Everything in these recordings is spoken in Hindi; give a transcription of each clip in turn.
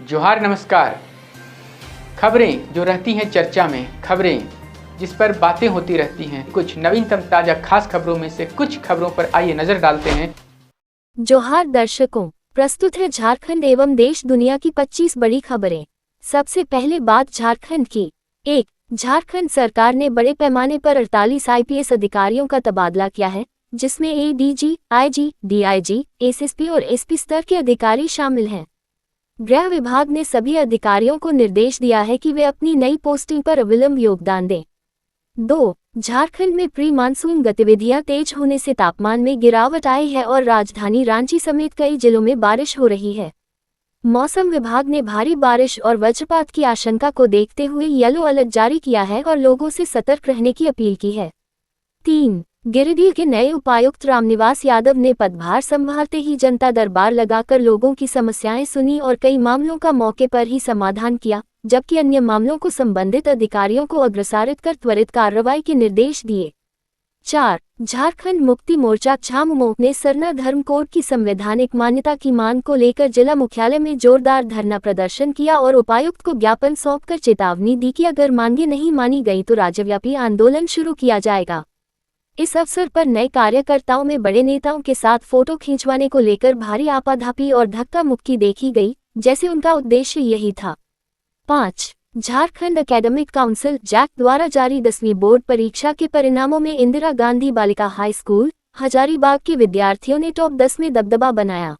जोहार नमस्कार। खबरें जो रहती हैं चर्चा में, खबरें जिस पर बातें होती रहती हैं, कुछ नवीनतम ताजा खास खबरों में से कुछ खबरों पर आइए नजर डालते हैं। जोहार दर्शकों, प्रस्तुत है झारखंड एवं देश दुनिया की 25 बड़ी खबरें। सबसे पहले बात झारखंड की। 1. झारखंड सरकार ने बड़े पैमाने पर 48 आईपीएस अधिकारियों का तबादला किया है, जिसमें एडीजी, आईजी, डीआईजी, एसएसपी और एसपी स्तर के अधिकारी शामिल हैं। गृह विभाग ने सभी अधिकारियों को निर्देश दिया है कि वे अपनी नई पोस्टिंग पर अविलंब योगदान दें। 2. झारखंड में प्री मानसून गतिविधियां तेज होने से तापमान में गिरावट आई है और राजधानी रांची समेत कई जिलों में बारिश हो रही है। मौसम विभाग ने भारी बारिश और वज्रपात की आशंका को देखते हुए येलो अलर्ट जारी किया है और लोगों से सतर्क रहने की अपील की है। 3. गिरिडीह के नए उपायुक्त रामनिवास यादव ने पदभार संभालते ही जनता दरबार लगाकर लोगों की समस्याएं सुनी और कई मामलों का मौके पर ही समाधान किया, जबकि अन्य मामलों को संबंधित अधिकारियों को अग्रसारित कर त्वरित कार्रवाई के निर्देश दिए। 4. झारखंड मुक्ति मोर्चा झामुमो ने सरना धर्म कोड की संवैधानिक मान्यता की मांग को लेकर जिला मुख्यालय में जोरदार धरना प्रदर्शन किया और उपायुक्त को ज्ञापन सौंपकर चेतावनी दी कि अगर मांगे नहीं मानी गई तो राज्यव्यापी आंदोलन शुरू किया जाएगा। इस अवसर पर नए कार्यकर्ताओं में बड़े नेताओं के साथ फोटो खींचवाने को लेकर भारी आपाधापी और धक्का मुक्की देखी गई, जैसे उनका उद्देश्य यही था। 5. झारखंड एकेडमिक काउंसिल जैक द्वारा जारी 10वीं बोर्ड परीक्षा के परिणामों में इंदिरा गांधी बालिका हाई स्कूल हजारीबाग के विद्यार्थियों ने टॉप 10 में दबदबा बनाया।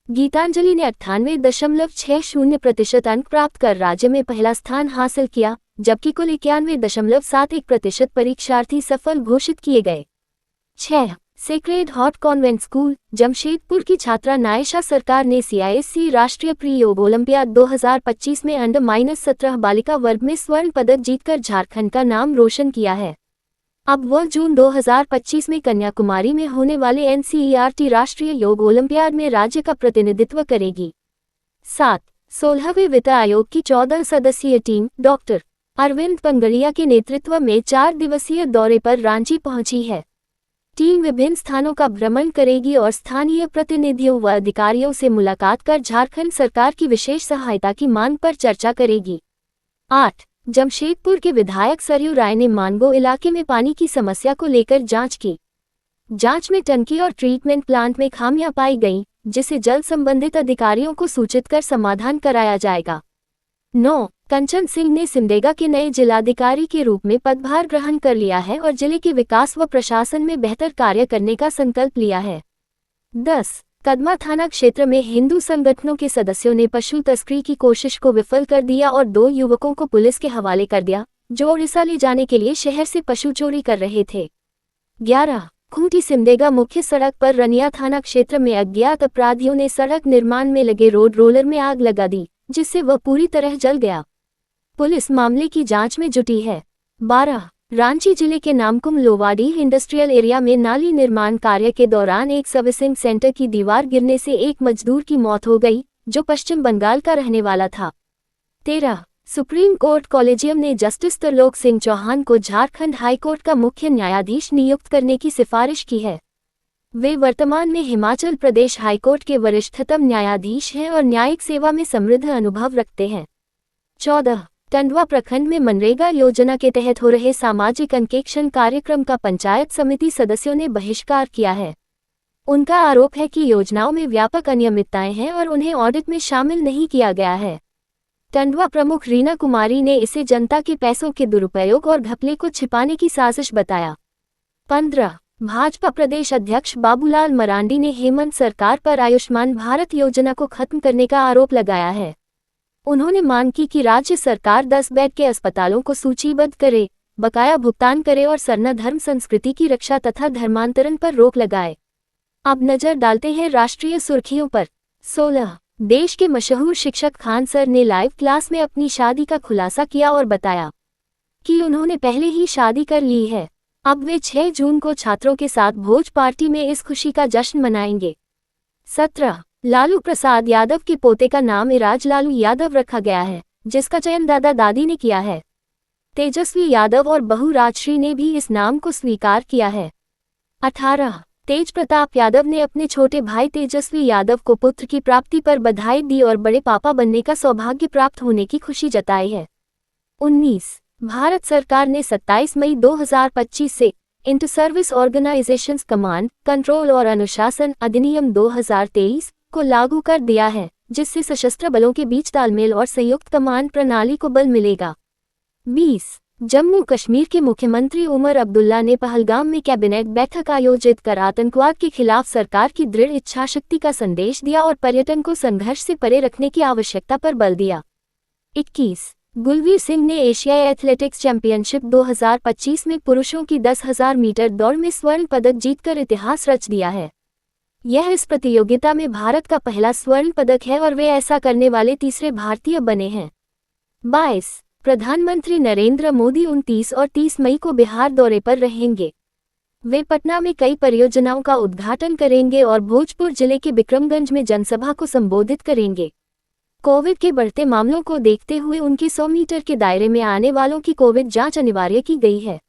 गीतांजलि ने 98.60% अंक प्राप्त कर राज्य में पहला स्थान हासिल किया, जबकि कुल 91.71% परीक्षार्थी सफल घोषित किए गए। 6. Sacred heart convent school Jamshedpur की छात्रा नायशा सरकार ने CISC राष्ट्रीय प्री योग ओलंपियाड 2025 में अंडर-17 बालिका वर्ग में स्वर्ण पदक जीतकर झारखंड का नाम रोशन किया है। अब वह जून 2025 में कन्याकुमारी में होने वाले NCERT राष्ट्रीय योग ओलंपियाड में राज्य का प्रतिनिधित्व करेगी। 7. 16वें वित्त आयोग की 14 सदस्यीय टीम डॉक्टर अरविंद पंगड़िया के नेतृत्व में 4 दिवसीय दौरे पर रांची पहुंची है। टीम विभिन्न स्थानों का भ्रमण करेगी और स्थानीय प्रतिनिधियों व अधिकारियों से मुलाकात कर झारखंड सरकार की विशेष सहायता की मांग पर चर्चा करेगी। 8. जमशेदपुर के विधायक सरयू राय ने मानगो इलाके में पानी की समस्या को लेकर जांच की। जांच में टंकी और ट्रीटमेंट प्लांट में खामियां पाई गईं, जिसे जल संबंधित अधिकारियों को सूचित कर समाधान कराया जाएगा। 9. कंचन सिंह ने सिमडेगा के नए जिलाधिकारी के रूप में पदभार ग्रहण कर लिया है और जिले के विकास व प्रशासन में बेहतर कार्य करने का संकल्प लिया है। 10. कदमा थाना क्षेत्र में हिंदू संगठनों के सदस्यों ने पशु तस्करी की कोशिश को विफल कर दिया और 2 युवकों को पुलिस के हवाले कर दिया, जो उड़ीसा ले जाने के लिए शहर से पशु चोरी कर रहे थे। 11. खूंटी सिमडेगा मुख्य सड़क पर रनिया थाना क्षेत्र में अज्ञात अपराधियों ने सड़क निर्माण में लगे रोड रोलर में आग लगा दी, जिससे वह पूरी तरह जल गया। पुलिस मामले की जांच में जुटी है। 12. रांची जिले के नामकुम लोवाडी इंडस्ट्रियल एरिया में नाली निर्माण कार्य के दौरान एक सर्विसिंग सेंटर की दीवार गिरने से एक मजदूर की मौत हो गई, जो पश्चिम बंगाल का रहने वाला था। 13. सुप्रीम कोर्ट कॉलेजियम ने जस्टिस त्रिलोक सिंह चौहान को झारखंड हाईकोर्ट का मुख्य न्यायाधीश नियुक्त करने की सिफारिश की है। वे वर्तमान में हिमाचल प्रदेश हाईकोर्ट के वरिष्ठतम न्यायाधीश हैं और न्यायिक सेवा में समृद्ध अनुभव रखते हैं। 14. टंडवा प्रखंड में मनरेगा योजना के तहत हो रहे सामाजिक अंकेक्षण कार्यक्रम का पंचायत समिति सदस्यों ने बहिष्कार किया है। उनका आरोप है कि योजनाओं में व्यापक अनियमितताएं हैं और उन्हें ऑडिट में शामिल नहीं किया गया है। टंडवा प्रमुख रीना कुमारी ने इसे जनता के पैसों के दुरुपयोग और घपले को छिपाने की साजिश बताया। 15. भाजपा प्रदेश अध्यक्ष बाबूलाल मरांडी ने हेमंत सरकार पर आयुष्मान भारत योजना को खत्म करने का आरोप लगाया है। उन्होंने मांग की कि राज्य सरकार 10 बेड के अस्पतालों को सूचीबद्ध करे, बकाया भुगतान करे और सरना धर्म संस्कृति की रक्षा तथा धर्मांतरण पर रोक लगाए। अब नजर डालते हैं राष्ट्रीय सुर्खियों पर। 16. देश के मशहूर शिक्षक खान सर ने लाइव क्लास में अपनी शादी का खुलासा किया और बताया कि उन्होंने पहले ही शादी कर ली है। अब वे 6 जून को छात्रों के साथ भोज पार्टी में इस खुशी का जश्न मनाएंगे। 17. लालू प्रसाद यादव के पोते का नाम इराज लालू यादव रखा गया है, जिसका चयन दादा दादी ने किया है। तेजस्वी यादव और बहू राजश्री ने भी इस नाम को स्वीकार किया है। 18. तेज प्रताप यादव ने अपने छोटे भाई तेजस्वी यादव को पुत्र की प्राप्ति पर बधाई दी और बड़े पापा बनने का सौभाग्य प्राप्त होने की खुशी जताई है। 19 भारत सरकार ने 27 मई 2025 से inter service organisations command, control और अनुशासन अधिनियम 2023 को लागू कर दिया है, जिससे सशस्त्र बलों के बीच तालमेल और संयुक्त कमांड प्रणाली को बल मिलेगा। 20 जम्मू कश्मीर के मुख्यमंत्री उमर अब्दुल्ला ने पहलगाम में कैबिनेट बैठक आयोजित कर आतंकवाद के खिलाफ सरकार की दृढ़ इच्छाशक्ति का संदेश दिया और पर्यटन को संघर्ष से परे रखने की आवश्यकता पर बल दिया। 21 गुलवीर सिंह ने एशियाई एथलेटिक्स चैंपियनशिप 2025 में पुरुषों की 10,000 मीटर दौड़ में स्वर्ण पदक जीतकर इतिहास रच दिया है। यह इस प्रतियोगिता में भारत का पहला स्वर्ण पदक है और वे ऐसा करने वाले तीसरे भारतीय बने हैं। 22 प्रधानमंत्री नरेंद्र मोदी 29 और 30 मई को बिहार दौरे पर रहेंगे। वे पटना में कई परियोजनाओं का उद्घाटन करेंगे और भोजपुर जिले के बिक्रमगंज में जनसभा को संबोधित करेंगे। कोविड के बढ़ते मामलों को देखते हुए उनके 100 मीटर के दायरे में आने वालों की कोविड जांच अनिवार्य की गई है।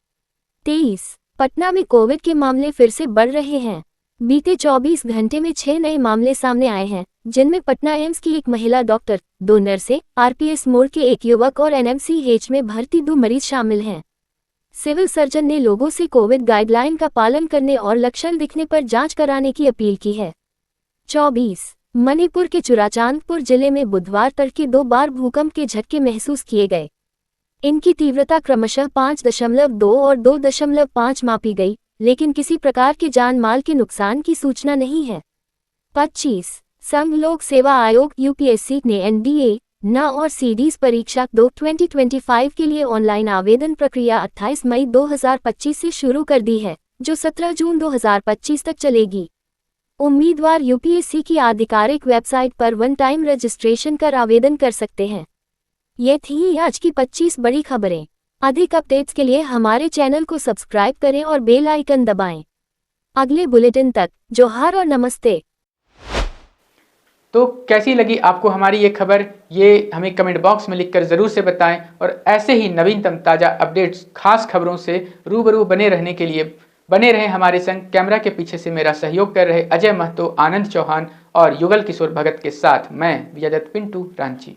23 पटना में कोविड के मामले फिर से बढ़ रहे हैं। बीते 24 घंटे में 6 नए मामले सामने आए हैं, जिनमें पटना एम्स की एक महिला डॉक्टर, 2 नर्सें, आरपीएस मोड़ के एक युवक और एनएमसीएच में भर्ती 2 मरीज शामिल हैं। सिविल सर्जन ने लोगों से कोविड गाइडलाइन का पालन करने और लक्षण दिखने पर जांच कराने की अपील की है। 24 मणिपुर के चुराचांदपुर जिले में बुधवार तड़के 2 बार भूकंप के झटके महसूस किए गए। इनकी तीव्रता क्रमशः 5.2 और 2.5 मापी गई, लेकिन किसी प्रकार के जान माल के नुकसान की सूचना नहीं है। 25 संघ लोक सेवा आयोग यूपीएससी ने एनडीए, ना और सीडीज परीक्षा 2 2025 के लिए ऑनलाइन आवेदन प्रक्रिया 28 मई 2025 से शुरू कर दी है, जो 17 जून 2025 तक चलेगी। उम्मीदवार यूपीएससी की आधिकारिक वेबसाइट पर वन टाइम रजिस्ट्रेशन कर आवेदन कर सकते हैं। ये थी आज की 25 बड़ी खबरें। अधिक अपडेट्स के लिए हमारे चैनल को सब्सक्राइब करें और बेल आइकन दबाएं। अगले बुलेटिन तक जोहार और नमस्ते। तो कैसी लगी आपको हमारी ये खबर, ये हमें कमेंट बॉक्स में लिखकर ज़रूर से बताएं और ऐसे ही नवीनतम ताज़ा अपडेट्स, खास खबरों से रूबरू बने रहने के लिए बने रहे हमारे संग। कैमरा के पीछे से मेरा सहयोग कर रहे अजय महतो, आनंद चौहान और युगल किशोर भगत के साथ मैं विजयदत्त पिंटू रांची।